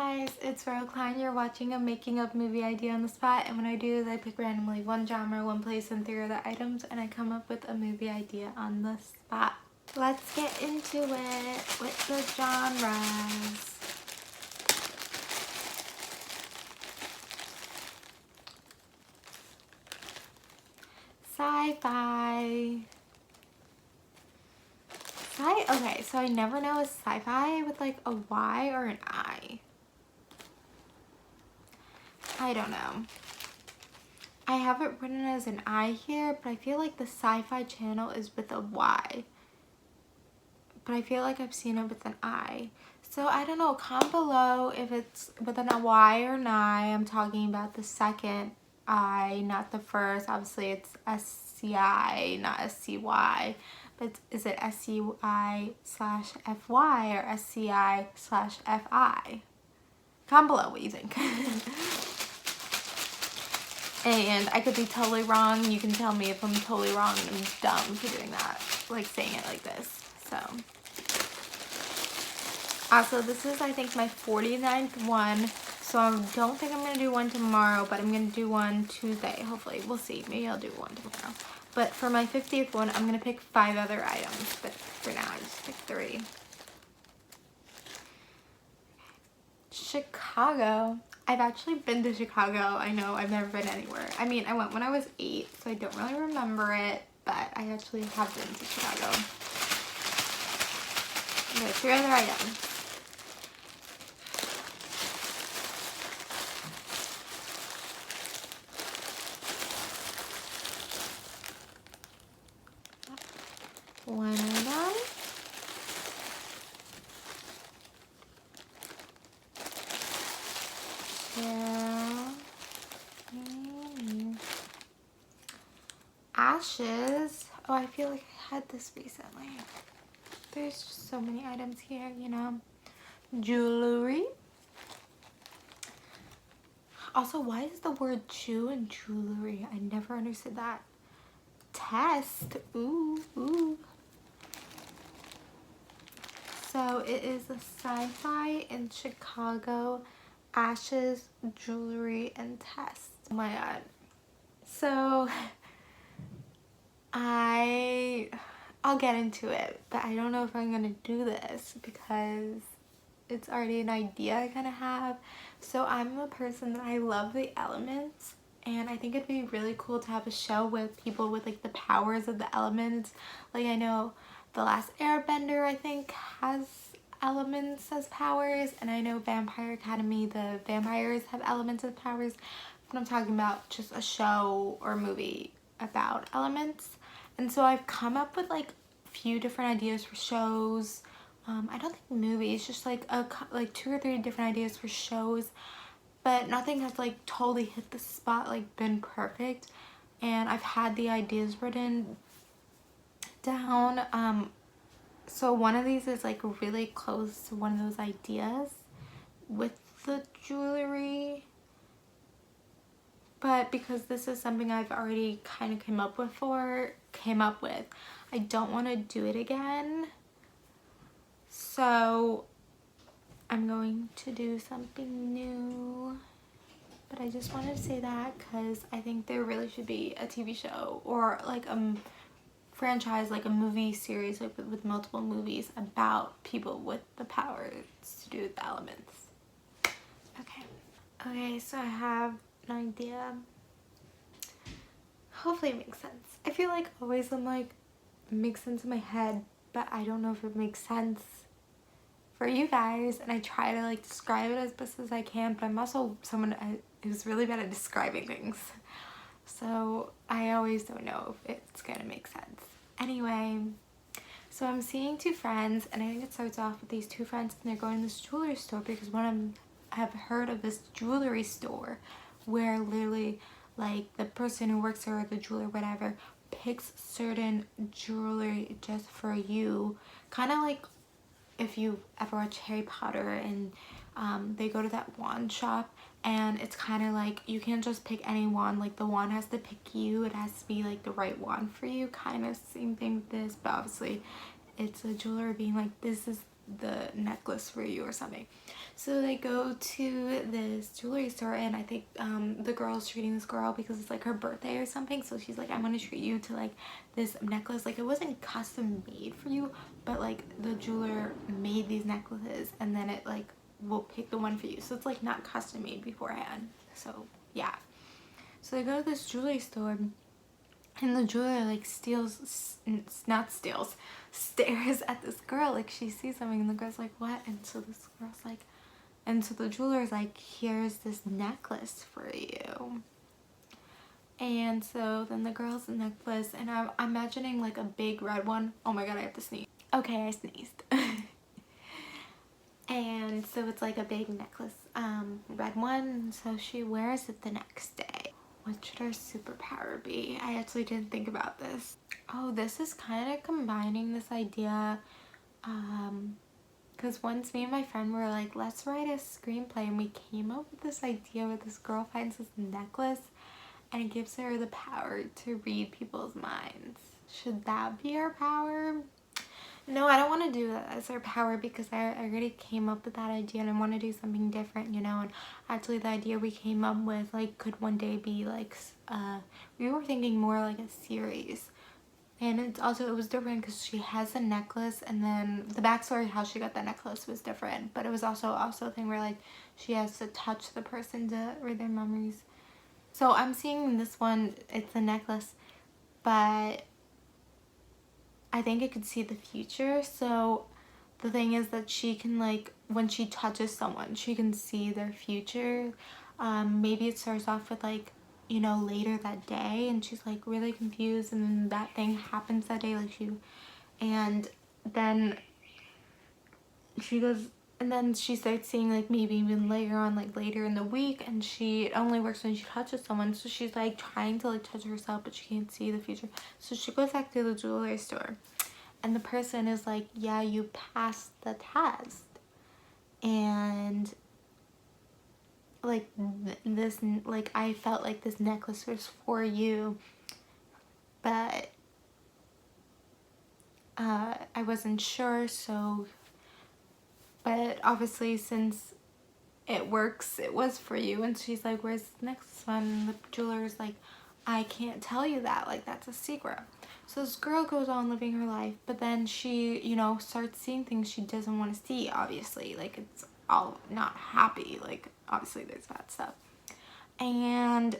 guys, it's Rel Klein. You're watching a making of movie idea on the spot, and what I do is I pick randomly one genre, one place, and 3 other items, and I come up with a movie idea on the spot. Let's get into it with the genres. Sci-fi. Okay, so I never know is sci-fi with like a Y or an I. I don't know. I have it written as an I here, but I feel like the Sci-Fi channel is with a Y. But I feel like I've seen it with an I. So I don't know, comment below if it's with an Y or an I. I'm talking about the second I, not the first. Obviously it's SCI, not SCY. But is it SCI/FY or SCI/FI? Comment below what you think. And I could be totally wrong. You can tell me if I'm totally wrong and dumb for doing that, like saying it like this. So, also this is I think my 49th one. So I don't think I'm going to do one tomorrow, but I'm going to do one Tuesday. Hopefully, we'll see. Maybe I'll do one tomorrow. But for my 50th one, I'm going to pick 5 other items. But for now, I just picked 3. Chicago. I've actually been to Chicago. I know I've never been anywhere. I mean, I went when I was 8, so I don't really remember it, but I actually have been to Chicago. Okay, 3 other items. One item. Ashes. Oh, I feel like I had this recently. There's just so many items here, you know. Jewelry. Also, why is the word chew in jewelry? I never understood that. Test. Ooh, ooh. So it is a Sci-Fi in Chicago. Ashes, jewelry, and test. Oh my god. So I'll get into it, but I don't know if I'm gonna do this because it's already an idea I kind of have. So I'm a person that I love the elements, and I think it'd be really cool to have a show with people with like the powers of the elements. Like I know The Last Airbender I think has elements as powers, and I know Vampire Academy, the vampires have elements as powers, but I'm talking about just a show or movie about elements. And so I've come up with like a few different ideas for shows. I don't think movies, just like 2 or 3 different ideas for shows, but nothing has like totally hit the spot, like been perfect. And I've had the ideas written down. So one of these is like really close to one of those ideas with the jewelry. But because this is something I've already kind of came up with, I don't want to do it again. So I'm going to do something new. But I just wanted to say that because I think there really should be a TV show or like a franchise, like a movie series like with multiple movies about people with the powers to do with the elements. Okay, so I have an idea. Hopefully it makes sense. I feel like always I'm like, it makes sense in my head, but I don't know if it makes sense for you guys, and I try to like describe it as best as I can, but I'm also someone who's really bad at describing things, so I always don't know if it's gonna make sense. Anyway, so I'm seeing 2 friends, and I think it starts off with these 2 friends, and they're going to this jewelry store because one of them have heard of this jewelry store where literally like the person who works there or the jeweler whatever picks certain jewelry just for you, kind of like if you ever watch Harry Potter and they go to that wand shop, and it's kind of like you can't just pick any wand, like the wand has to pick you, it has to be like the right wand for you, kind of same thing with this, but obviously it's a jeweler being like, this is the necklace for you or something. So they go to this jewelry store, and I think the girl's treating this girl because it's like her birthday or something. So she's like, I'm gonna treat you to like this necklace. Like it wasn't custom made for you, but like the jeweler made these necklaces, and then it like will pick the one for you. So it's like not custom made beforehand. So yeah. So they go to this jewelry store, and the jeweler like stares at this girl. Like she sees something, and the girl's like, what? And so this girl's like, and so the jeweler's like, here's this necklace for you. And so then the girl's necklace, and I'm imagining like a big red one. Oh my god, I have to sneeze. Okay, I sneezed. And so it's like a big necklace, red one. So she wears it the next day. What should her superpower be? I actually didn't think about this. Oh, this is kind of combining this idea, because once me and my friend were like, let's write a screenplay, and we came up with this idea where this girl finds this necklace and it gives her the power to read people's minds. Should that be our power? No, I don't want to do that as our power, because I already came up with that idea, and I want to do something different, you know. And actually the idea we came up with like could one day be like, we were thinking more like a series. And it's also, it was different because she has a necklace, and then the backstory of how she got that necklace was different. But it was also a thing where like she has to touch the person to read their memories. So I'm seeing this one, it's a necklace, but I think it could see the future. So the thing is that she can like, when she touches someone, she can see their future. Maybe it starts off with like, you know, later that day, and she's like really confused, and then that thing happens that day, like and then she goes, and then she starts seeing like maybe even later on, like later in the week, and it only works when she touches someone. So she's like trying to like touch herself, but she can't see the future. So she goes back to the jewelry store, and the person is like, yeah, you passed the test, and like this, like I felt like this necklace was for you, but I wasn't sure. So, but obviously since it works, it was for you. And she's like, where's the next one? And the jeweler's like, I can't tell you that, like that's a secret. So this girl goes on living her life, but then she, you know, starts seeing things she doesn't want to see, obviously. Like it's all not happy, like obviously there's bad stuff. And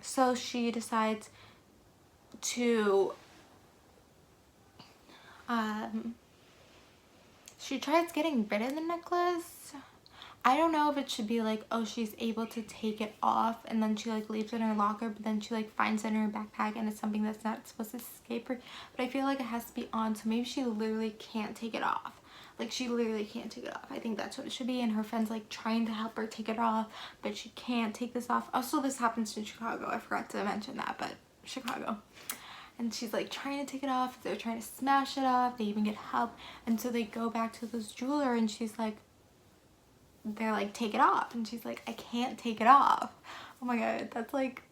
so she decides to she tries getting rid of the necklace. I don't know if it should be like, oh, she's able to take it off, and then she like leaves it in her locker, but then she like finds it in her backpack, and it's something that's not supposed to escape her. But I feel like it has to be on, so maybe she literally can't take it off. Like she literally can't take it off. I think that's what it should be. And her friend's like trying to help her take it off, but she can't take this off. Also, this happens in Chicago. I forgot to mention that, but Chicago. And she's like trying to take it off. They're trying to smash it off. They even get help. And so they go back to this jeweler, and she's like, they're like, take it off. And she's like, I can't take it off. Oh my god, that's like,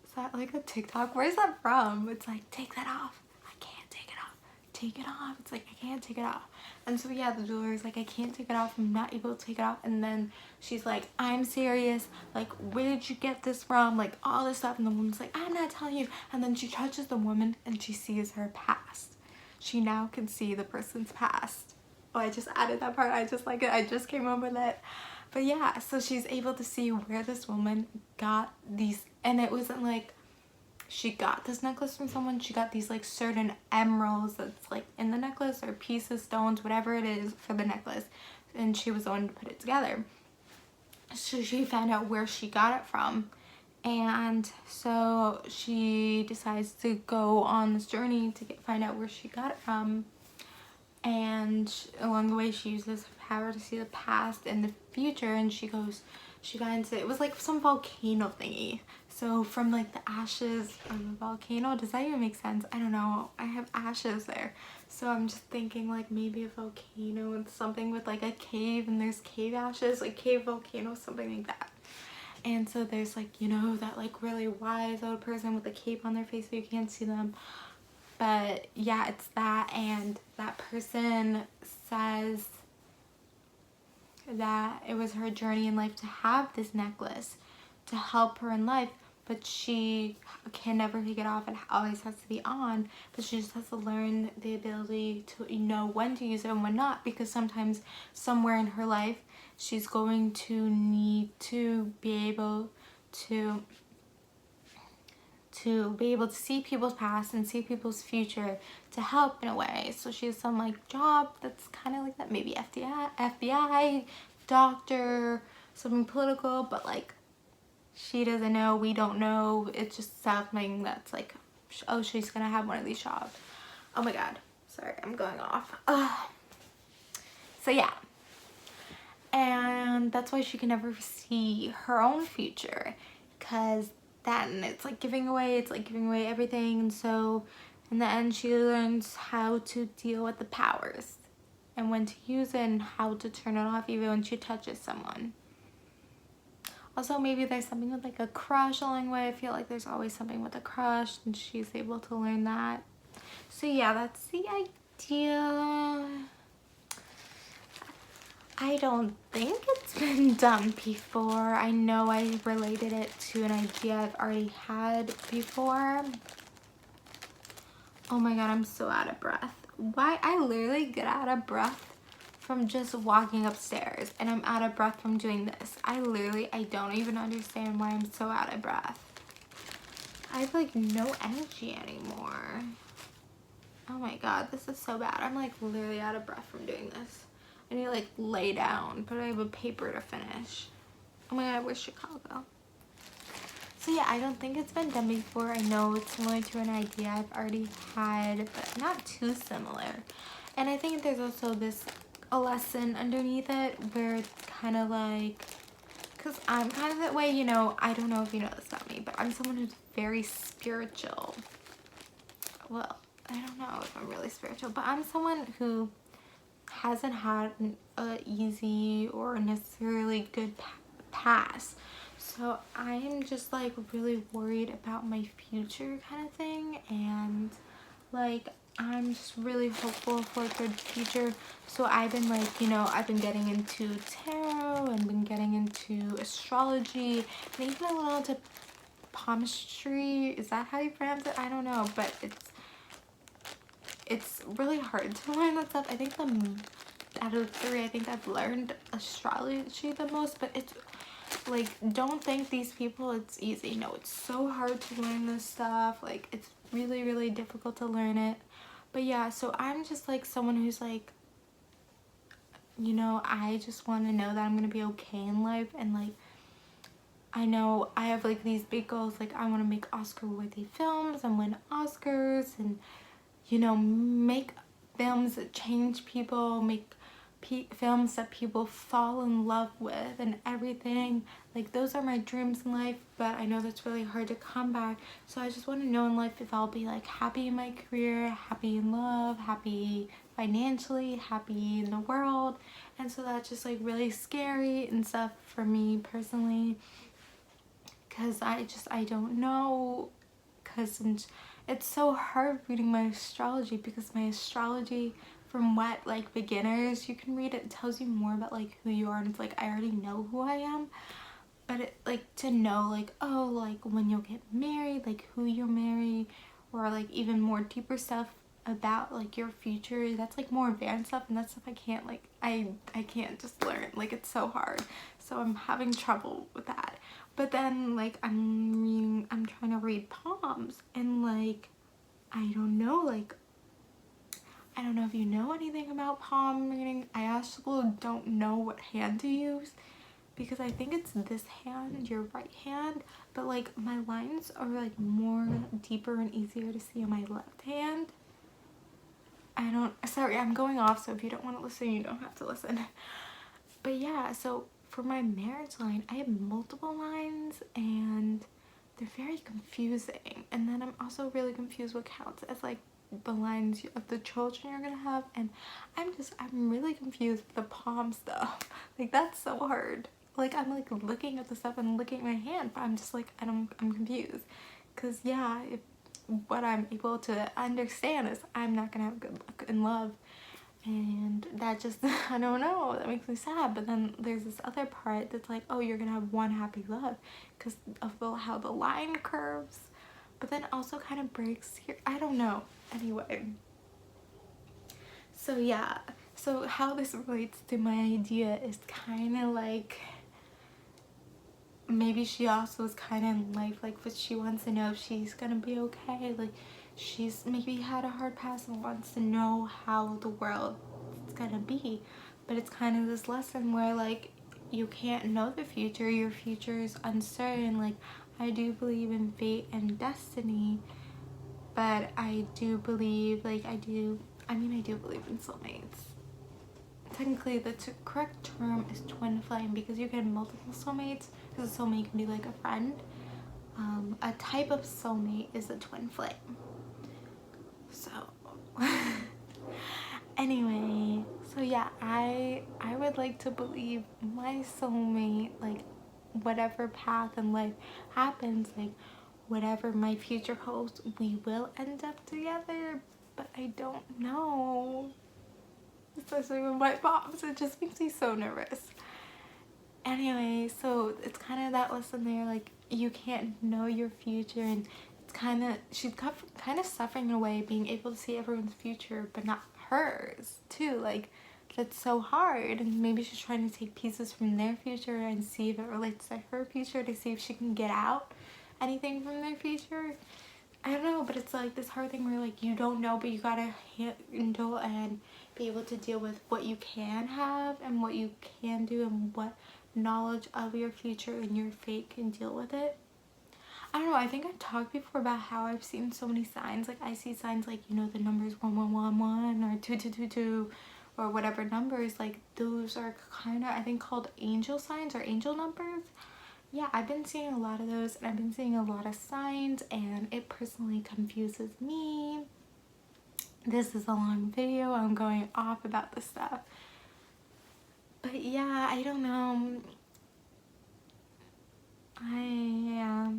is that like a TikTok? Where's that from? It's like, take that off. I can't take it off. Take it off. It's like, I can't take it off. And so yeah, the jeweler's like, I can't take it off. I'm not able to take it off. And then she's like, I'm serious. Like, where did you get this from? Like, all this stuff. And the woman's like, I'm not telling you. And then she touches the woman, and she sees her past. She now can see the person's past. Oh, I just added that part. I just like it. I just came up with it. But yeah, so she's able to see where this woman got these, and it wasn't like she got this necklace from someone. She got these like certain emeralds that's like in the necklace, or pieces, stones, whatever it is for the necklace, and she was the one to put it together. So she found out where she got it from, and so she decides to go on this journey to find out where she got it from. And along the way, she uses her power to see the past and the future, and she got into, it was like some volcano thingy. So from like the ashes of a volcano, does that even make sense? I don't know. I have ashes there. So I'm just thinking like maybe a volcano and something with like a cave, and there's cave ashes, like cave volcano, something like that. And so there's like, you know, that like really wise old person with a cape on their face so you can't see them. But yeah, it's that, and that person says that it was her journey in life to have this necklace to help her in life, but she can never take it off and always has to be on, but she just has to learn the ability to know when to use it and when not, because sometimes somewhere in her life she's going to need to be able to see people's past and see people's future to help in a way. So she has some like job that's kind of like that, maybe FBI, doctor, something political, but like she doesn't know, we don't know. It's just something that's like, oh, she's gonna have one of these jobs. Oh my god, sorry, I'm going off. So yeah, and that's why she can never see her own future, because then it's like giving away everything. And so in the end she learns how to deal with the powers and when to use it and how to turn it off even when she touches someone. Also, maybe there's something with like a crush along the way. I feel like there's always something with a crush, and she's able to learn that. So yeah, that's the idea. I don't think it's been done before. I know I related it to an idea I've already had before. Oh my god, I'm so out of breath. Why? I literally get out of breath from just walking upstairs, and I'm out of breath from doing this. I don't even understand why I'm so out of breath. I have like no energy anymore. Oh my god, this is so bad. I'm like literally out of breath from doing this. I need to like lay down, but I have a paper to finish. Oh my god, where's Chicago? So yeah, I don't think it's been done before. I know it's similar to an idea I've already had, but not too similar. And I think there's also a lesson underneath it where it's kind of like, because I'm kind of that way, you know. I don't know if you know this about me, but I'm someone who's very spiritual. Well, I don't know if I'm really spiritual, but I'm someone who hasn't had an easy or necessarily good past. So I'm just like really worried about my future kind of thing, and like I'm just really hopeful for a good future. So I've been like, you know, I've been getting into tarot and been getting into astrology and even a little into palmistry. Is that how you pronounce it? I don't know, but it's really hard to learn that stuff. I think out of the three, I think I've learned astrology the most, but it's like, don't think these people it's easy. No, it's so hard to learn this stuff. Like, it's really, really difficult to learn it. But yeah, so I'm just like someone who's like, you know, I just want to know that I'm gonna be okay in life, and like I know I have like these big goals, like I want to make Oscar worthy films and win Oscars, and you know, make films that change people, make films that people fall in love with and everything. Like, those are my dreams in life, but I know that's really hard to come by. So I just want to know in life if I'll be like happy in my career, happy in love, happy financially, happy in the world. And so that's just like really scary and stuff for me personally, because I don't know, because it's so hard reading my astrology, because my astrology, from what like beginners you can read, it tells you more about like who you are, and it's like I already know who I am, but it like to know like, oh, like when you'll get married, like who you'll marry, or like even more deeper stuff about like your future, that's like more advanced stuff, and that's stuff I can't like I can't just learn. Like, it's so hard, so I'm having trouble with that. But then like I'm trying to read palms, and like I don't know, like I don't know if you know anything about palm reading. I actually don't know what hand to use, because I think it's this hand, your right hand, but like my lines are like more deeper and easier to see on my left hand. Sorry, I'm going off, so if you don't want to listen, you don't have to listen. But yeah, so for my marriage line, I have multiple lines, and they're very confusing. And then I'm also really confused what counts as like the lines of the children you're gonna have, and I'm really confused with the palm stuff. Like, that's so hard. Like, I'm like looking at the stuff and looking at my hand, but I'm just like I'm confused, because yeah, what I'm able to understand is I'm not gonna have good luck in love. And that just, I don't know, that makes me sad. But then there's this other part that's like, oh, you're gonna have one happy love because of how the line curves. But then also kind of breaks here. I don't know. Anyway. So yeah. So how this relates to my idea is kind of like, maybe she also is kind of in life, like, but she wants to know if she's gonna be okay. Like, she's maybe had a hard past and wants to know how the world is gonna be. But it's kind of this lesson where, like, you can't know the future. Your future is uncertain. Like, I do believe in fate and destiny, but I do believe, like, I do believe in soulmates. Technically, the correct term is twin flame because you get multiple soulmates, because a soulmate can be like a friend. A type of soulmate is a twin flame. So anyway, so yeah, I would like to believe my soulmate, like, whatever path in life happens, like, whatever my future holds, we will end up together. But I don't know, especially with my pops. It just makes me so nervous. Anyway, so it's kind of that lesson there, like, you can't know your future, and it's kind of, she's kind of suffering in a way, being able to see everyone's future but not hers too. Like, that's so hard. And maybe she's trying to take pieces from their future and see if it relates to her future, to see if she can get out anything from their future. I don't know, but it's like this hard thing where, like, you don't know, but you gotta handle and be able to deal with what you can have and what you can do, and what knowledge of your future and your fate can deal with it. I don't know, I think I've talked before about how I've seen so many signs. Like, I see signs like, you know, the numbers 1111 or 2222 or whatever numbers. Like, those are kind of, I think, called angel signs or angel numbers. Yeah, I've been seeing a lot of those, and I've been seeing a lot of signs, and it personally confuses me. This is a long video. I'm going off about this stuff. But yeah, I don't know. I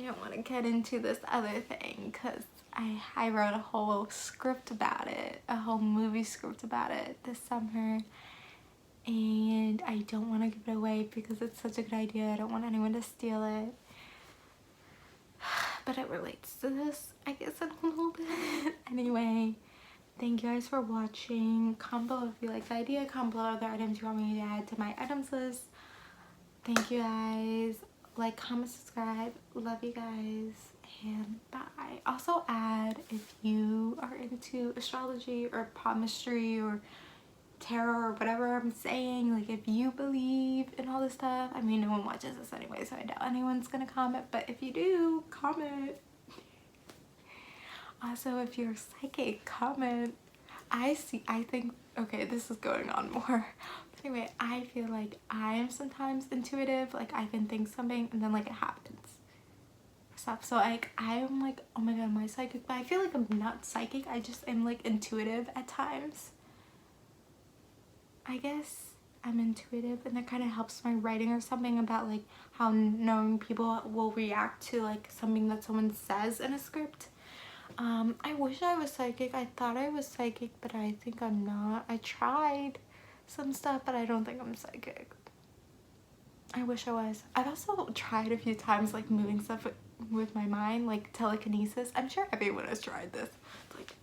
don't want to get into this other thing because I wrote a whole script about it, a whole movie script about it this summer. And I don't want to give it away because it's such a good idea. I don't want anyone to steal it. But it relates to this, I guess, a little bit. Anyway, thank you guys for watching. Comment below if you like the idea. Comment below other items you want me to add to my items list. Thank you guys. Like, comment, subscribe. Love you guys. And bye. Also add if you are into astrology or palmistry or tarot or whatever I'm saying, like, if you believe in all this stuff. I mean, no one watches this anyway, so I doubt anyone's gonna comment, but if you do, comment. Also, if you're psychic, comment. I think, okay, this is going on more. But anyway, I feel like I am sometimes intuitive. Like, I can think something and then, like, it happens. Stuff. So, like, I'm like, oh my god, am I psychic? But I feel like I'm not psychic. I just am, like, intuitive at times. I guess I'm intuitive, and that kind of helps my writing or something, about, like, how knowing people will react to, like, something that someone says in a script. I wish I was psychic. I thought I was psychic, but I think I'm not. I tried some stuff, but I don't think I'm psychic. I wish I was. I've also tried a few times, like, moving stuff with my mind, like telekinesis. I'm sure everyone has tried this. Like,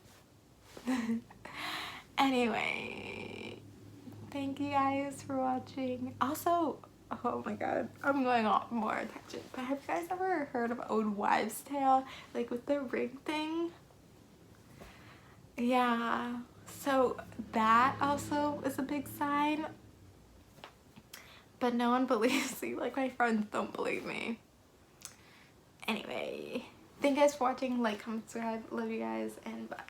anyway, thank you guys for watching. Also, oh my god, I'm going off more tangent, but have you guys ever heard of Old Wives' Tale, like with the ring thing? Yeah, so that also is a big sign, but no one believes me. Like, my friends don't believe me. Anyway, thank you guys for watching. Like, comment, subscribe. Love you guys, and bye.